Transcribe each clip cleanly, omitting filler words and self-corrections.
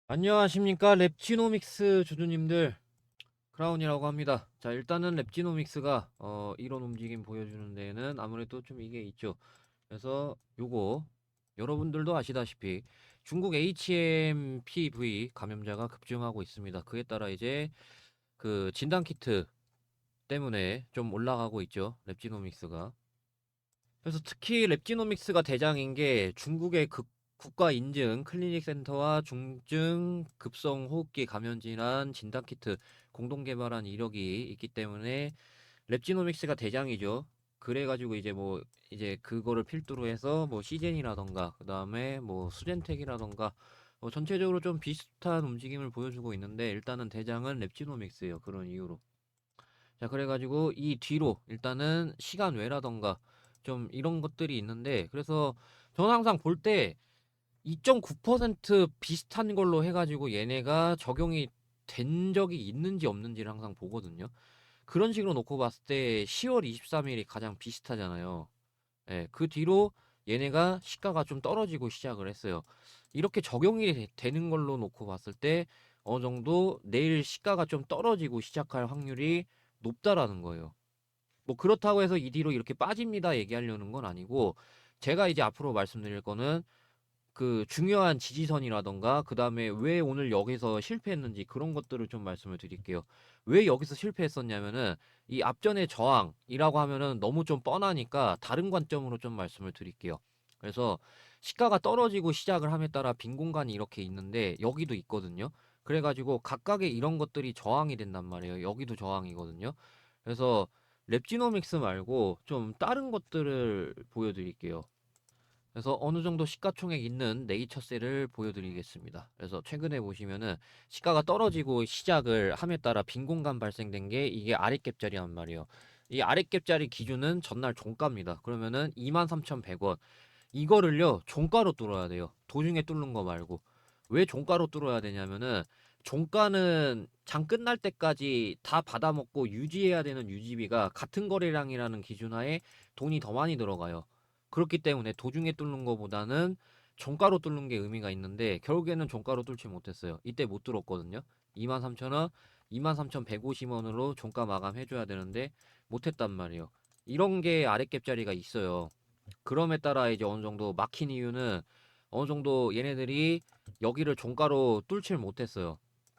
안녕하십니까 랩지노믹스 주주님들, 크라운이라고 합니다. 자, 일단은 랩지노믹스가 이런 움직임 보여주는 데에는 아무래도 좀 이게 있죠. 그래서 요거 여러분들도 아시다시피 중국 HMPV 감염자가 급증하고 있습니다. 그에 따라 이제 그 진단키트 때문에 좀 올라가고 있죠, 랩지노믹스가. 그래서 특히 랩지노믹스가 대장인 게 중국의 국가 인증 클리닉 센터와 중증 급성 호흡기 감염 질환 진단 키트 공동 개발한 이력이 있기 때문에 랩지노믹스가 대장이죠. 그래가지고 이제 뭐 이제 그거를 필두로 해서 뭐 시젠이라던가 그다음에 뭐 수젠텍이라던가 전체적으로 좀 비슷한 움직임을 보여주고 있는데, 일단은 대장은 랩지노믹스예요. 그런 이유로. 자, 그래가지고 이 뒤로 일단은 시간 외라던가 좀 이런 것들이 있는데, 그래서 저는 항상 볼 때 2.9% 비슷한 걸로 해가지고 얘네가 적용이 된 적이 있는지 없는지를 항상 보거든요. 그런 식으로 놓고 봤을 때 10월 23일이 가장 비슷하잖아요. 예, 그 뒤로 얘네가 시가가 좀 떨어지고 시작을 했어요. 이렇게 적용이 되는 걸로 놓고 봤을 때 어느 정도 내일 시가가 좀 떨어지고 시작할 확률이 높다라는 거예요. 뭐 그렇다고 해서 이 뒤로 이렇게 빠집니다 얘기하려는 건 아니고, 제가 이제 앞으로 말씀드릴 거는 그 중요한 지지선이라던가 그다음에 왜 오늘 여기서 실패했는지 그런 것들을 좀 말씀을 드릴게요. 왜 여기서 실패했었냐면은 이 앞전의 저항이라고 하면은 너무 좀 뻔하니까 다른 관점으로 좀 말씀을 드릴게요. 그래서 시가가 떨어지고 시작을 함에 따라 빈 공간이 이렇게 있는데 여기도 있거든요. 그래가지고 각각의 이런 것들이 저항이 된단 말이에요. 여기도 저항이거든요. 그래서 랩지노믹스 말고 좀 다른 것들을 보여드릴게요. 그래서 어느 정도 시가총액 있는 네이처셀을 보여드리겠습니다. 그래서 최근에 보시면은 시가가 떨어지고 시작을 함에 따라 빈 공간 발생된 게 이게 아랫갭짜리란 말이에요. 이 아랫갭짜리 기준은 전날 종가입니다. 그러면은 23,100원. 이거를요, 종가로 뚫어야 돼요. 도중에 뚫는 거 말고. 왜 종가로 뚫어야 되냐면은 종가는 장 끝날 때까지 다 받아먹고 유지해야 되는 유지비가 같은 거래량이라는 기준 하에 돈이 더 많이 들어가요. 그렇기 때문에 도중에 뚫는 거보다는 종가로 뚫는 게 의미가 있는데, 결국에는 종가로 뚫지 못했어요. 이때 못 뚫었거든요. 23,000원, 23,150원으로 종가 마감해줘야 되는데 못했단 말이에요. 이런 게 아랫갭자리가 있어요. 그럼에 따라 이제 어느 정도 막힌 이유는 어느 정도 얘네들이 여기를 종가로 뚫질 못했어요.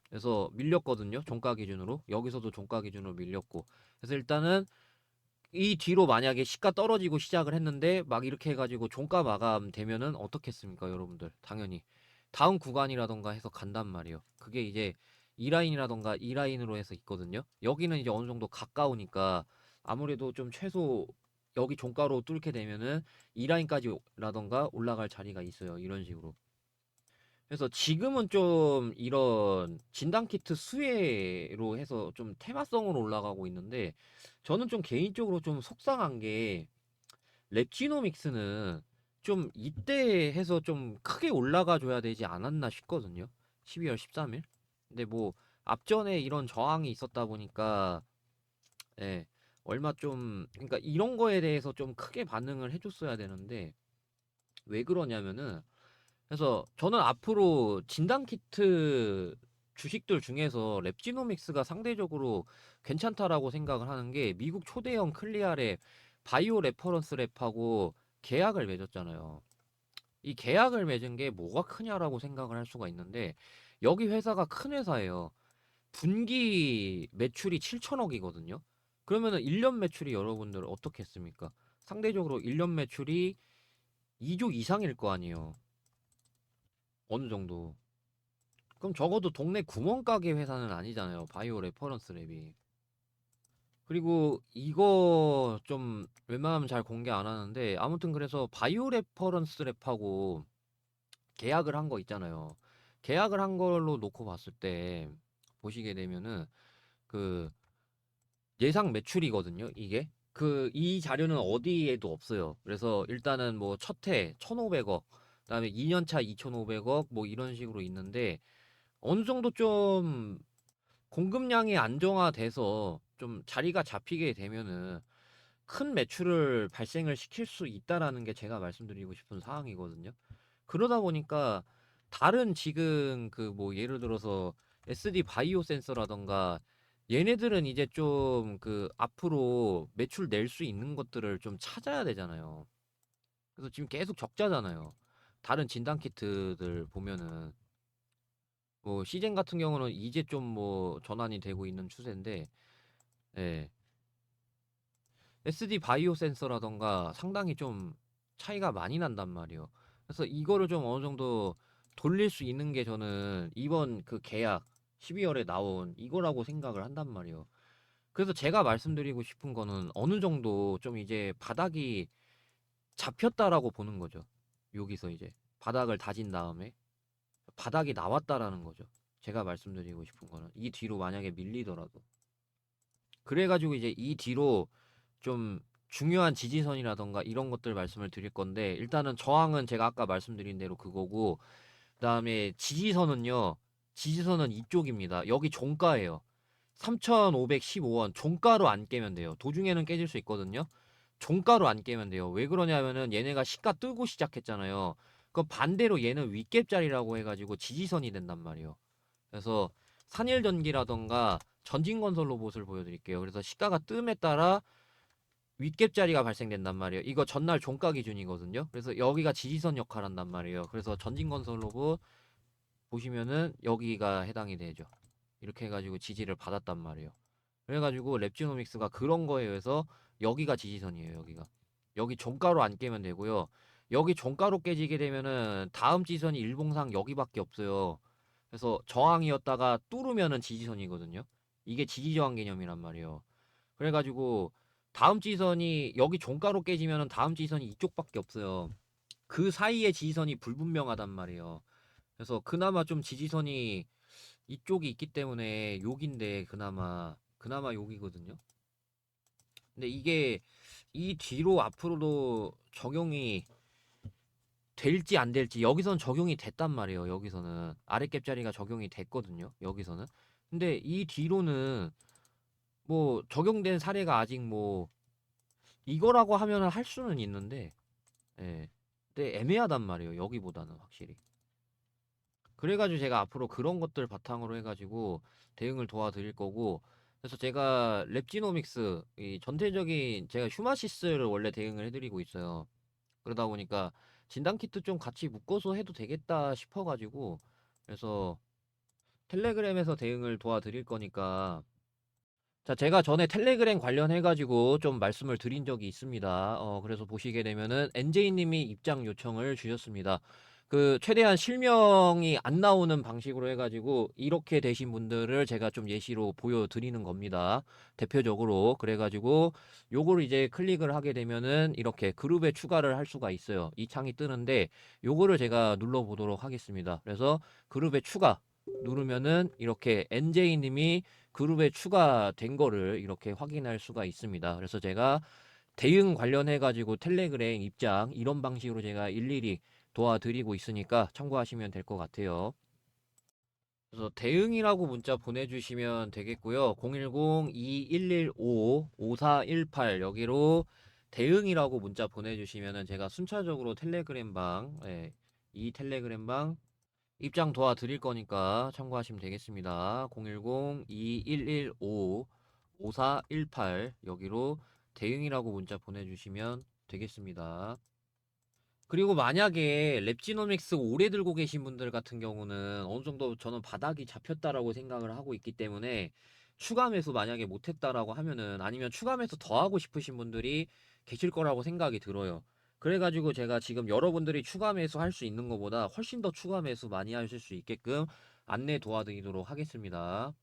그래서 밀렸거든요. 종가 기준으로. 여기서도 종가 기준으로 밀렸고. 그래서 일단은 이 뒤로 만약에 시가 떨어지고 시작을 했는데 막 이렇게 해가지고 종가 마감 되면은 어떻겠습니까, 여러분들? 당연히 다음 구간이라던가 해서 간단 말이에요. 그게 이제 이 라인이라던가 이 라인으로 해서 있거든요. 여기는 이제 어느 정도 가까우니까 아무래도 좀 최소 여기 종가로 뚫게 되면은 이 라인까지라던가 올라갈 자리가 있어요. 이런 식으로. 그래서 지금은 좀 이런 진단키트 수혜로 해서 좀 테마성으로 올라가고 있는데, 저는 좀 개인적으로 좀 속상한 게 랩지노믹스는 좀 이때 해서 좀 크게 올라가 줘야 되지 않았나 싶거든요. 12월 13일. 근데 뭐 앞전에 이런 저항이 있었다 보니까 예, 얼마 좀 그러니까 이런 거에 대해서 좀 크게 반응을 해줬어야 되는데 왜 그러냐면은, 그래서 저는 앞으로 진단키트 주식들 중에서 랩지노믹스가 상대적으로 괜찮다라고 생각을 하는 게, 미국 초대형 클리아랩 바이오 레퍼런스 랩하고 계약을 맺었잖아요. 이 계약을 맺은 게 뭐가 크냐라고 생각을 할 수가 있는데, 여기 회사가 큰 회사예요. 분기 매출이 7천억이거든요. 그러면은 1년 매출이 여러분들 어떻겠습니까? 상대적으로 1년 매출이 2조 이상일 거 아니에요. 어느 정도. 그럼 적어도 동네 구멍가게 회사는 아니잖아요. 바이오 레퍼런스 랩이. 그리고 이거 좀 웬만하면 잘 공개 안 하는데, 아무튼 그래서 바이오 레퍼런스 랩하고 계약을 한 거 있잖아요. 계약을 한 걸로 놓고 봤을 때 보시게 되면은 그 예상 매출이거든요, 이게. 그 이 자료는 어디에도 없어요. 그래서 일단은 뭐 첫 해 1,500억, 그다음에 2년차 2,500억 뭐 이런 식으로 있는데, 어느 정도 좀 공급량이 안정화돼서 좀 자리가 잡히게 되면은 큰 매출을 발생을 시킬 수 있다라는 게 제가 말씀드리고 싶은 사항이거든요. 그러다 보니까 다른 지금 그 뭐 예를 들어서 SD 바이오 센서라던가 얘네들은 이제 좀 그 앞으로 매출 낼 수 있는 것들을 좀 찾아야 되잖아요. 그래서 지금 계속 적자잖아요. 다른 진단 키트들 보면은 뭐 시젠 같은 경우는 이제 좀 뭐 전환이 되고 있는 추세인데, 예. SD 바이오 센서라던가 상당히 좀 차이가 많이 난단 말이에요. 그래서 이거를 좀 어느 정도 돌릴 수 있는 게 저는 이번 그 계약 12월에 나온 이거라고 생각을 한단 말이에요. 그래서 제가 말씀드리고 싶은 거는 어느 정도 좀 이제 바닥이 잡혔다라고 보는 거죠. 여기서 이제 바닥을 다진 다음에 바닥이 나왔다라는 거죠. 제가 말씀드리고 싶은 거는 이 뒤로 만약에 밀리더라도. 그래가지고 이제 이 뒤로 좀 중요한 지지선이라던가 이런 것들 말씀을 드릴 건데, 일단은 저항은 제가 아까 말씀드린 대로 그거고, 그다음에 지지선은 이쪽입니다. 여기 종가예요. 3,515원 종가로 안 깨면 돼요. 도중에는 깨질 수 있거든요. 종가로 안 깨면 돼요. 왜 그러냐면은 얘네가 시가 뜨고 시작했잖아요. 그 반대로 얘는 윗갭자리라고 해가지고 지지선이 된단 말이에요. 그래서 산일전기라던가 전진건설 로봇을 보여드릴게요. 그래서 시가가 뜸에 따라 윗갭자리가 발생된단 말이에요. 이거 전날 종가 기준이거든요. 그래서 여기가 지지선 역할을 한단 말이에요. 그래서 전진건설 로봇 보시면은 여기가 해당이 되죠. 이렇게 해가지고 지지를 받았단 말이에요. 그래가지고 랩지노믹스가 그런 거에 의해서 여기가 지지선이에요. 여기 종가로 안 깨면 되고요. 여기 종가로 깨지게 되면은 다음 지지선이 일봉상 여기밖에 없어요. 그래서 저항이었다가 뚫으면은 지지선이거든요. 이게 지지저항 개념이란 말이에요. 그래가지고 다음 지지선이 여기 종가로 깨지면은 다음 지지선이 이쪽밖에 없어요. 그 사이에 지지선이 불분명하단 말이에요. 그래서 그나마 좀 지지선이 이쪽이 있기 때문에 욕인데, 그나마 욕이거든요. 근데 이게 이 뒤로 앞으로도 적용이 될지 안 될지, 여기선 적용이 됐단 말이에요. 여기서는 아랫갭자리가 적용이 됐거든요. 여기서는. 근데 이 뒤로는 뭐 적용된 사례가 아직 뭐 이거라고 하면은 할 수는 있는데, 예. 근데 애매하단 말이에요. 여기보다는 확실히. 그래가지고 제가 앞으로 그런 것들 바탕으로 해가지고 대응을 도와드릴 거고, 그래서 제가 랩지노믹스 이 전체적인 제가 휴마시스를 원래 대응을 해드리고 있어요. 그러다 보니까 진단키트 좀 같이 묶어서 해도 되겠다 싶어가지고, 그래서 텔레그램에서 대응을 도와드릴 거니까. 자, 제가 전에 텔레그램 관련해가지고 좀 말씀을 드린 적이 있습니다. 그래서 보시게 되면은 NJ님이 입장 요청을 주셨습니다. 그 최대한 실명이 안 나오는 방식으로 해가지고 이렇게 되신 분들을 제가 좀 예시로 보여드리는 겁니다. 대표적으로. 그래가지고 요거를 이제 클릭을 하게 되면은 이렇게 그룹에 추가를 할 수가 있어요. 이 창이 뜨는데 요거를 제가 눌러보도록 하겠습니다. 그래서 그룹에 추가 누르면은 이렇게 NJ님이 그룹에 추가된 거를 이렇게 확인할 수가 있습니다. 그래서 제가 대응 관련해 가지고 텔레그램 입장 이런 방식으로 제가 일일이 도와드리고 있으니까 참고하시면 될 것 같아요. 그래서 대응이라고 문자 보내주시면 되겠고요. 010-2115-5418 여기로 대응이라고 문자 보내주시면은 제가 순차적으로 텔레그램 방, 예, 이 텔레그램 방 입장 도와드릴 거니까 참고하시면 되겠습니다. 010-2115-5418 여기로 대응이라고 문자 보내주시면 되겠습니다. 그리고 만약에 랩지노믹스 오래 들고 계신 분들 같은 경우는 어느 정도 저는 바닥이 잡혔다라고 생각을 하고 있기 때문에 추가 매수 만약에 못했다라고 하면은, 아니면 추가 매수 더 하고 싶으신 분들이 계실 거라고 생각이 들어요. 그래가지고 제가 지금 여러분들이 추가 매수 할 수 있는 것보다 훨씬 더 추가 매수 많이 하실 수 있게끔 안내 도와드리도록 하겠습니다.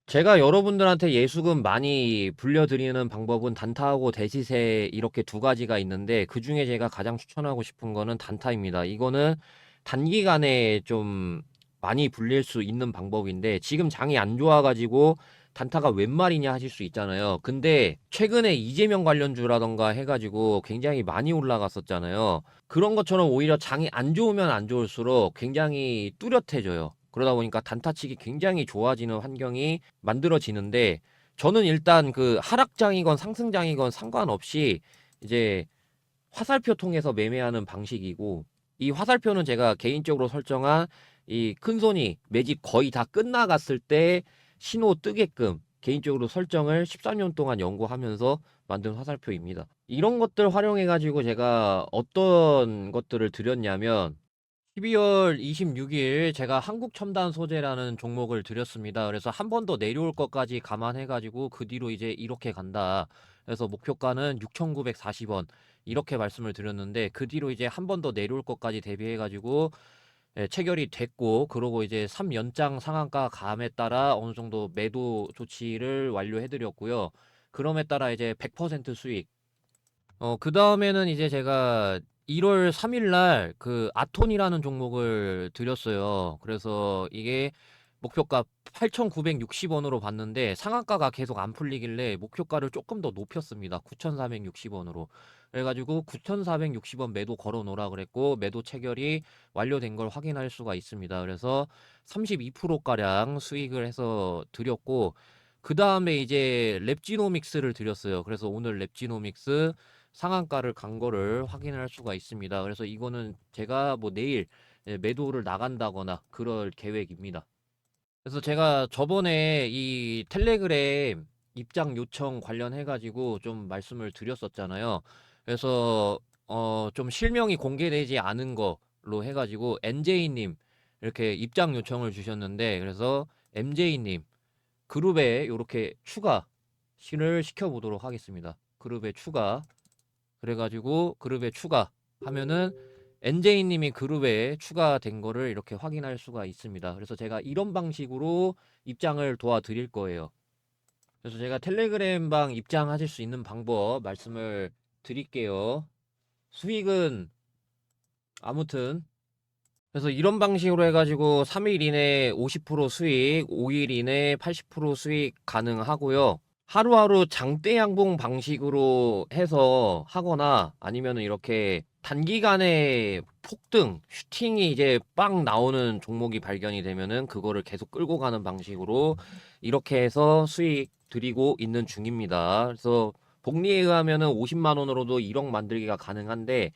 제가 여러분들한테 예수금 많이 불려드리는 방법은 단타하고 대시세 이렇게 두 가지가 있는데, 그 중에 제가 가장 추천하고 싶은 거는 단타입니다. 이거는 단기간에 좀 많이 불릴 수 있는 방법인데, 지금 장이 안 좋아가지고 단타가 웬 말이냐 하실 수 있잖아요. 근데 최근에 이재명 관련주라던가 해가지고 굉장히 많이 올라갔었잖아요. 그런 것처럼 오히려 장이 안 좋으면 안 좋을수록 굉장히 뚜렷해져요. 그러다 보니까 단타치기 굉장히 좋아지는 환경이 만들어지는데, 저는 일단 그 하락장이건 상승장이건 상관없이 이제 화살표 통해서 매매하는 방식이고, 이 화살표는 제가 개인적으로 설정한 이 큰손이 매집 거의 다 끝나갔을 때 신호 뜨게끔 개인적으로 설정을 13년 동안 연구하면서 만든 화살표입니다. 이런 것들 활용해 가지고 제가 어떤 것들을 드렸냐면 12월 26일 제가 한국 첨단 소재라는 종목을 드렸습니다. 그래서 한 번 더 내려올 것까지 감안해 가지고 그 뒤로 이제 이렇게 간다. 그래서 목표가는 6,940원 이렇게 말씀을 드렸는데 그 뒤로 이제 한 번 더 내려올 것까지 대비해 가지고 예, 체결이 됐고 그러고 이제 3연장 상한가 감에 따라 어느 정도 매도 조치를 완료해 드렸고요. 그럼에 따라 이제 100% 수익. 그다음에는 이제 제가 1월 3일 날 그 아톤이라는 종목을 드렸어요. 그래서 이게 목표가 8,960원으로 봤는데 상한가가 계속 안 풀리길래 목표가를 조금 더 높였습니다. 9,460원으로. 그래가지고 9,460원 매도 걸어 놓으라 그랬고 매도 체결이 완료된 걸 확인할 수가 있습니다. 그래서 32%가량 수익을 해서 드렸고 그 다음에 이제 랩지노믹스를 드렸어요. 그래서 오늘 랩지노믹스 상한가를 간 거를 확인할 수가 있습니다. 그래서 이거는 제가 뭐 내일 매도를 나간다거나 그럴 계획입니다. 그래서 제가 저번에 이 텔레그램 입장 요청 관련해 가지고 좀 말씀을 드렸었잖아요. 그래서 좀 실명이 공개되지 않은 걸로 해 가지고 NJ님 이렇게 입장 요청을 주셨는데 그래서 MJ님 그룹에 요렇게 추가를 시켜 보도록 하겠습니다. 그룹에 추가. 그래 가지고 그룹에 추가하면은 NJ 님이 그룹에 추가된 거를 이렇게 확인할 수가 있습니다. 그래서 제가 이런 방식으로 입장을 도와드릴 거예요. 그래서 제가 텔레그램 방 입장하실 수 있는 방법 말씀을 드릴게요. 수익은 아무튼 그래서 이런 방식으로 해가지고 3일 이내 50% 수익, 5일 이내 80% 수익 가능하고요. 하루하루 장대 양봉 방식으로 해서 하거나 아니면은 이렇게 단기간에 폭등, 슈팅이 이제 빵 나오는 종목이 발견이 되면은 그거를 계속 끌고 가는 방식으로 이렇게 해서 수익 드리고 있는 중입니다. 그래서 복리에 의하면은 50만 원으로도 1억 만들기가 가능한데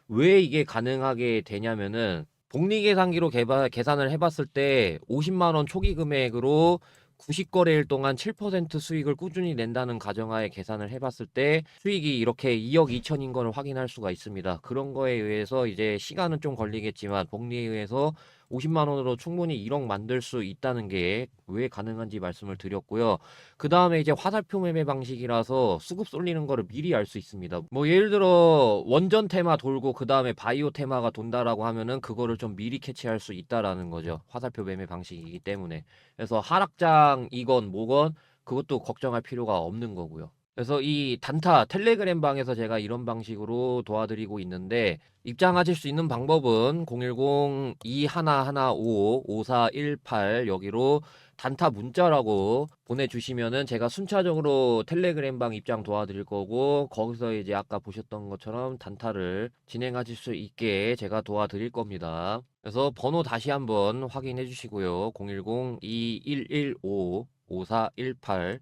왜 이게 가능하게 되냐면은 복리 계산기로 계산을 해봤을 때 50만 원 초기 금액으로 90거래일 동안 7% 수익을 꾸준히 낸다는 가정하에 계산을 해봤을 때 수익이 이렇게 2억 2천인 걸 확인할 수가 있습니다. 그런 거에 의해서 이제 시간은 좀 걸리겠지만 복리에 의해서 50만 원으로 충분히 1억 만들 수 있다는 게 왜 가능한지 말씀을 드렸고요. 그 다음에 이제 화살표 매매 방식이라서 수급 쏠리는 거를 미리 알 수 있습니다. 뭐 예를 들어 원전 테마 돌고 그 다음에 바이오 테마가 돈다라고 하면은 그거를 좀 미리 캐치할 수 있다라는 거죠. 화살표 매매 방식이기 때문에. 그래서 하락장이건 뭐건 그것도 걱정할 필요가 없는 거고요. 그래서 이 단타 텔레그램 방에서 제가 이런 방식으로 도와드리고 있는데 입장하실 수 있는 방법은 010-2115-5418 여기로 단타 문자라고 보내주시면은 제가 순차적으로 텔레그램 방 입장 도와드릴 거고 거기서 이제 아까 보셨던 것처럼 단타를 진행하실 수 있게 제가 도와드릴 겁니다. 그래서 번호 다시 한번 확인해 주시고요. 010-2115-5418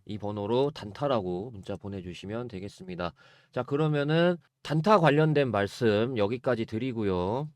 이 번호로 단타라고 문자 보내주시면 되겠습니다. 자, 그러면은 단타 관련된 말씀 여기까지 드리고요.